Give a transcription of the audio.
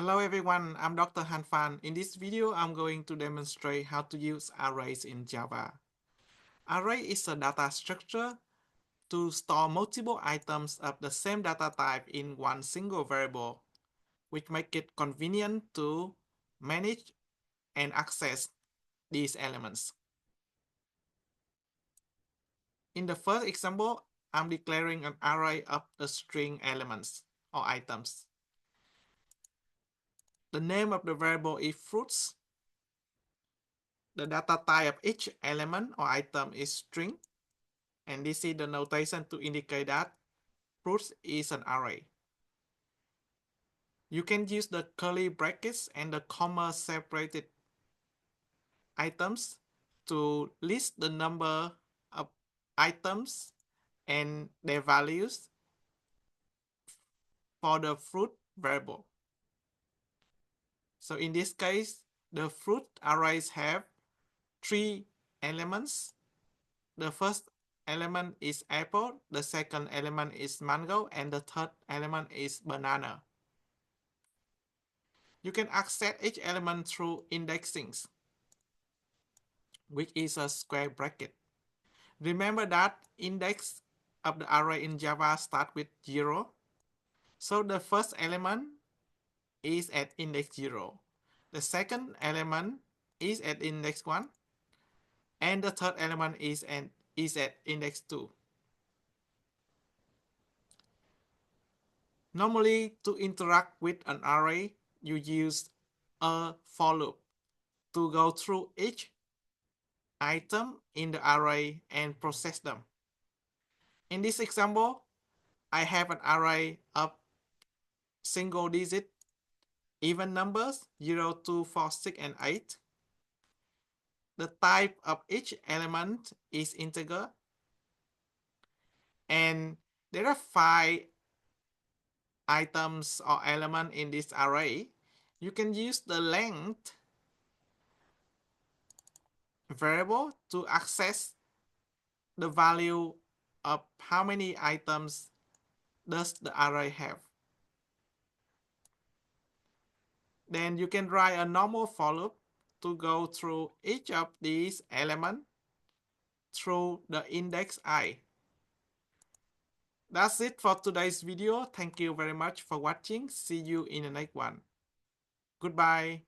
Hello everyone, I'm Dr. Duy Phan. In this video, I'm going to demonstrate how to use arrays in Java. Array is a data structure to store multiple items of the same data type in one single variable, which make it convenient to manage and access these elements. In the first example, I'm declaring an array of the string elements or items. The name of the variable is fruits. The data type of each element or item is string, and this is the notation to indicate that fruits is an array. You can use the curly brackets and the comma separated items to list the number of items and their values for the fruit variable. So in this case, the fruit arrays have 3 elements. The first element is apple, the second element is mango, and the third element is banana. You can access each element through indexing, which is a square bracket. Remember that index of the array in Java start with 0. So the first element is at index 0. The second element is at index 1. And the third element is at index 2. Normally, to interact with an array, you use a for loop to go through each item in the array and process them. In this example, I have an array of single digit even numbers 0, 2, 4, 6, and 8. The type of each element is integer, and there are 5 items or elements in this array. You can use the length variable to access the value of how many items does the array have. Then you can write a normal for loop to go through each of these elements through the index I. That's it for today's video. Thank you very much for watching. See you in the next one. Goodbye.